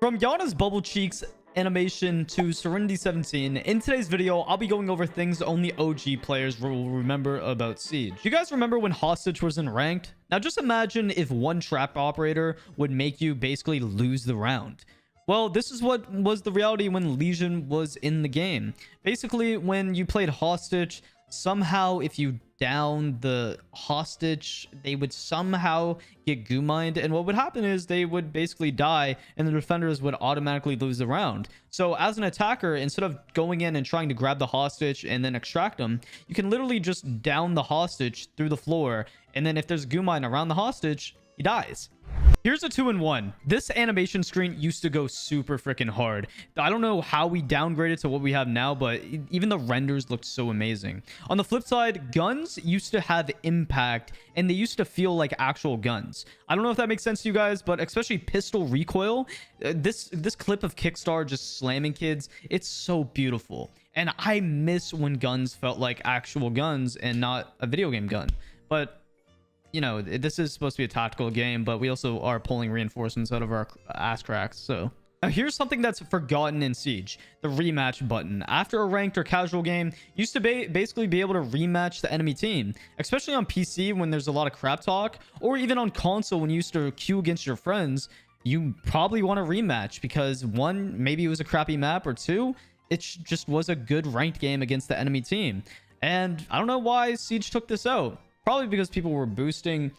From Yana's bubble cheeks animation to Serenity 17, in today's video, I'll be going over things only OG players will remember about Siege. You guys remember when Hostage was in ranked? Now just imagine if one trap operator would make you basically lose the round. Well, this is what was the reality when Legion was in the game. Basically, when you played Hostage, somehow if you down the hostage, they would somehow get goo-mined, and what would happen is they would basically die and the defenders would automatically lose the round. So as an attacker, instead of going in and trying to grab the hostage and then extract them, you can literally just down the hostage through the floor, and then if there's goo-mine around the hostage, he dies. Here's a 2-in-1. This animation screen used to go super freaking hard. I don't know how we downgraded to what we have now, but even the renders looked so amazing. On the flip side, guns used to have impact and they used to feel like actual guns. I don't know if that makes sense to you guys, but especially pistol recoil, this clip of Kickstar just slamming kids, it's so beautiful. And I miss when guns felt like actual guns and not a video game gun. But you know, this is supposed to be a tactical game, but we also are pulling reinforcements out of our ass cracks. So now here's something that's forgotten in Siege: the rematch button. After a ranked or casual game, you used to basically be able to rematch the enemy team, especially on PC when there's a lot of crap talk, or even on console when you used to queue against your friends. You probably want a rematch because one, maybe it was a crappy map, or two, it just was a good ranked game against the enemy team. And I don't know why Siege took this out. Probably because people were boosting,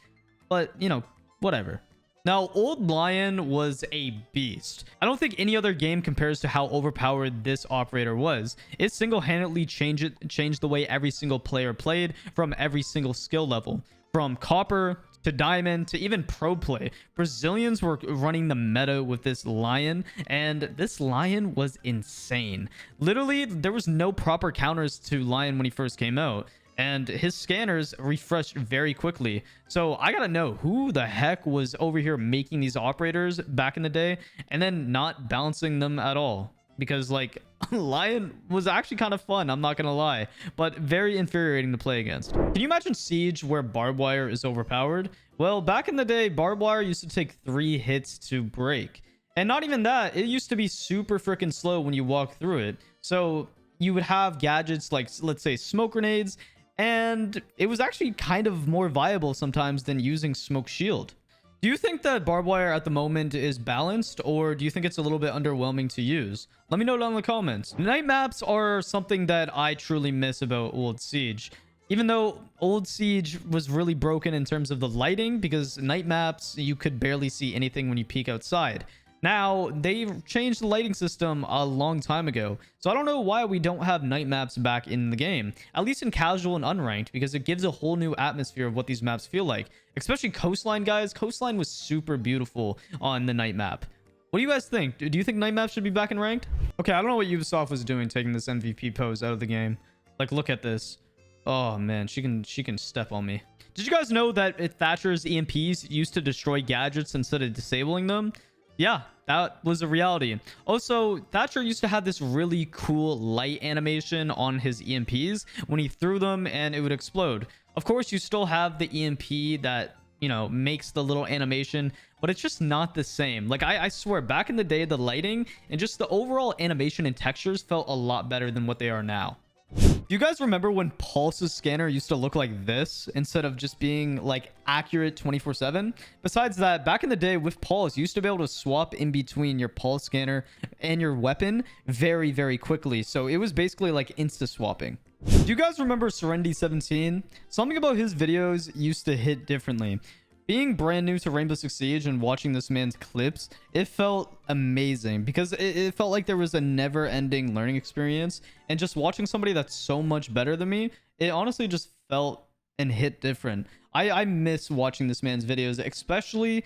but you know, whatever. Now, Old Lion was a beast. I don't think any other game compares to how overpowered this operator was. It single-handedly changed the way every single player played from every single skill level. From copper to diamond to even pro play. Brazilians were running the meta with this Lion, and this Lion was insane. Literally, there was no proper counters to Lion when he first came out, and his scanners refreshed very quickly. So I gotta know who the heck was over here making these operators back in the day and then not balancing them at all, because like Lion was actually kind of fun, I'm not gonna lie, but very infuriating to play against. Can you imagine Siege where barbed wire is overpowered? Well, back in the day, barbed wire used to take 3 hits to break, and not even that, it used to be super freaking slow when you walk through it. So you would have gadgets like, let's say, smoke grenades, and it was actually kind of more viable sometimes than using smoke shield. Do you think that barbed wire at the moment is balanced, or do you think it's a little bit underwhelming to use? Let me know down in the comments. Night maps are something that I truly miss about old Siege. Even though old Siege was really broken in terms of the lighting, because night maps, you could barely see anything when you peek outside. Now, they've changed the lighting system a long time ago, so I don't know why we don't have night maps back in the game, at least in casual and unranked, because it gives a whole new atmosphere of what these maps feel like. Especially Coastline, guys. Coastline was super beautiful on the night map. What do you guys think? Do you think night maps should be back in ranked? Okay, I don't know what Ubisoft was doing taking this MVP pose out of the game. Like, look at this. Oh man, she can step on me. Did you guys know that Thatcher's EMPs used to destroy gadgets instead of disabling them? Yeah, that was a reality. Also, Thatcher used to have this really cool light animation on his EMPs when he threw them and it would explode. Of course, you still have the EMP that, you know, makes the little animation, but it's just not the same. Like, I swear, back in the day, the lighting and just the overall animation and textures felt a lot better than what they are now. Do you guys remember when Pulse's scanner used to look like this instead of just being like accurate 24/7? Besides that, back in the day with Pulse, you used to be able to swap in between your Pulse scanner and your weapon very, very quickly. So it was basically like insta swapping. Do you guys remember Serenity 17? Something about his videos used to hit differently. Being brand new to Rainbow Six Siege and watching this man's clips, it felt amazing because it felt like there was a never-ending learning experience. And just watching somebody that's so much better than me, it honestly just felt and hit different. I miss watching this man's videos, especially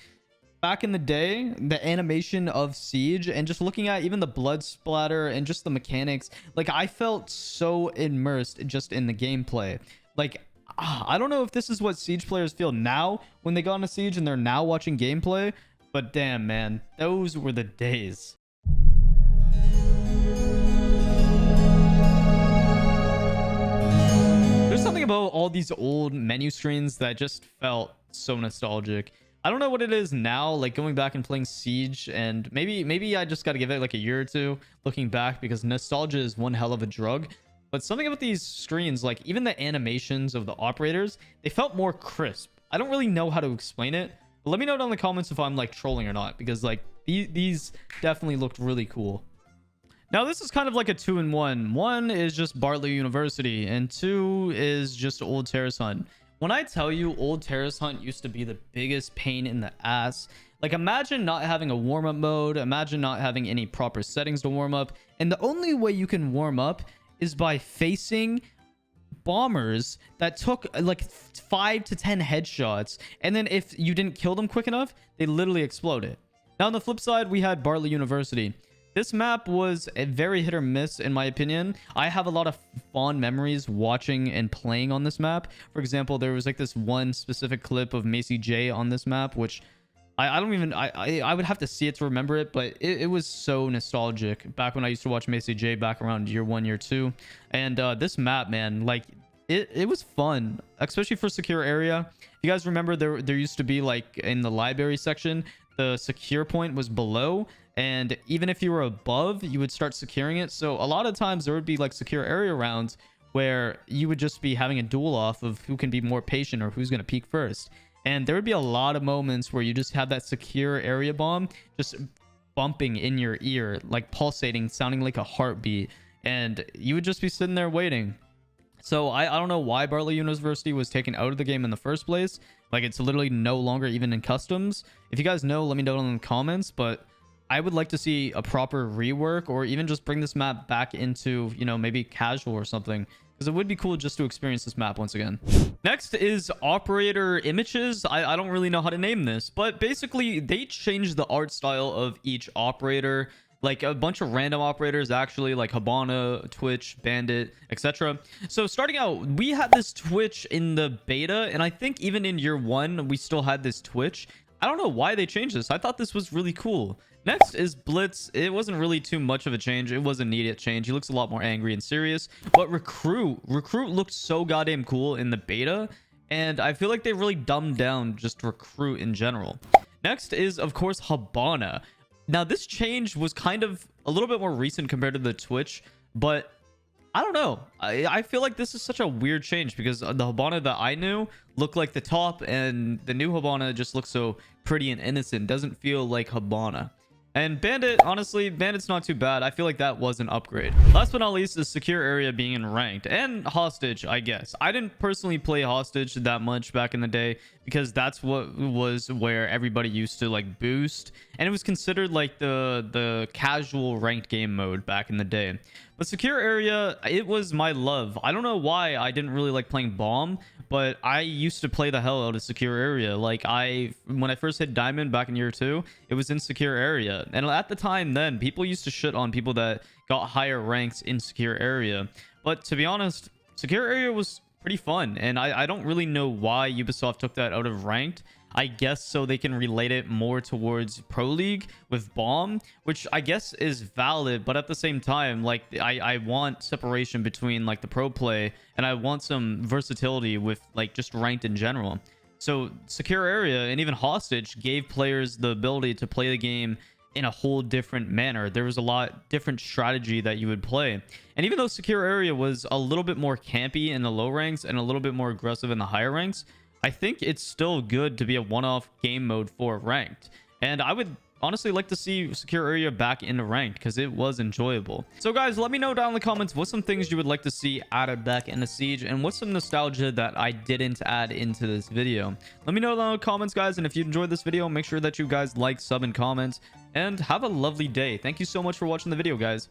back in the day, the animation of Siege and just looking at even the blood splatter and just the mechanics. Like, I felt so immersed just in the gameplay. Like, I don't know if this is what Siege players feel now when they got into Siege and they're now watching gameplay, but damn, man, those were the days. There's something about all these old menu screens that just felt so nostalgic. I don't know what it is now, like going back and playing Siege, and maybe I just got to give it like a year or two looking back, because nostalgia is one hell of a drug. But something about these screens, like even the animations of the operators, they felt more crisp. I don't really know how to explain it, but let me know down in the comments if I'm like trolling or not, because like these definitely looked really cool. Now, this is kind of like a 2-in-1. One is just Bartlett University, and two is just Old Terrace Hunt. When I tell you Old Terrace Hunt used to be the biggest pain in the ass, like imagine not having a warm-up mode, imagine not having any proper settings to warm up, and the only way you can warm up is by facing bombers that took like 5 to 10 headshots, and then if you didn't kill them quick enough, they literally exploded. Now, on the flip side, we had Bartlett University. This map was a very hit or miss, in my opinion. I have a lot of fond memories watching and playing on this map. For example, there was like this one specific clip of Macy J on this map, which I don't even... I would have to see it to remember it, but it was so nostalgic back when I used to watch Macy J back around year 1, year 2. And this map, man, like it was fun, especially for secure area. You guys remember there used to be like in the library section, the secure point was below, and even if you were above, you would start securing it. So a lot of times there would be like secure area rounds where you would just be having a duel off of who can be more patient or who's going to peek first. And there would be a lot of moments where you just have that secure area bomb just bumping in your ear, like pulsating, sounding like a heartbeat, and you would just be sitting there waiting. So I don't know why Bartlett University was taken out of the game in the first place. Like, it's literally no longer even in customs. If you guys know, let me know in the comments, but I would like to see a proper rework, or even just bring this map back into, you know, maybe casual or something, because it would be cool just to experience this map once again. Next is operator images. I don't really know how to name this, but basically they changed the art style of each operator. Like a bunch of random operators, actually, like Habana, Twitch, Bandit, etc. So starting out, we had this Twitch in the beta, and I think even in year 1 we still had this Twitch. I don't know why they changed this. I thought this was really cool. Next is Blitz. It wasn't really too much of a change. It was a needed change. He looks a lot more angry and serious. But Recruit looked so goddamn cool in the beta, and I feel like they really dumbed down just Recruit in general. Next is, of course, Habana. Now, this change was kind of a little bit more recent compared to the Twitch, but I don't know. I feel like this is such a weird change, because the Habana that I knew looked like the top, and the new Habana just looks so pretty and innocent. Doesn't feel like Habana. And Bandit, honestly, Bandit's not too bad. I feel like that was an upgrade. Last but not least is secure area being in ranked, and hostage, I guess. I didn't personally play hostage that much back in the day, because that's what was where everybody used to like boost, and it was considered like the casual ranked game mode back in the day. But secure area, it was my love. I don't know why I didn't really like playing bomb, but I used to play the hell out of secure area. Like, when I first hit diamond back in year 2, it was in secure area, and at the time then, people used to shit on people that got higher ranks in secure area. But to be honest, secure area was pretty fun, and I don't really know why Ubisoft took that out of ranked. I guess so they can relate it more towards Pro League with bomb, which I guess is valid, but at the same time, like, I want separation between like the pro play, and I want some versatility with like just ranked in general. So secure area and even hostage gave players the ability to play the game in a whole different manner. There was a lot different strategy that you would play. And even though secure area was a little bit more campy in the low ranks and a little bit more aggressive in the higher ranks, I think it's still good to be a one-off game mode for ranked. And I would honestly like to see secure area back into ranked, because it was enjoyable. So guys, let me know down in the comments what's some things you would like to see added back into Siege, and what's some nostalgia that I didn't add into this video. Let me know down in the comments, guys, and if you enjoyed this video, make sure that you guys like, sub, and comment, and have a lovely day. Thank you so much for watching the video, guys.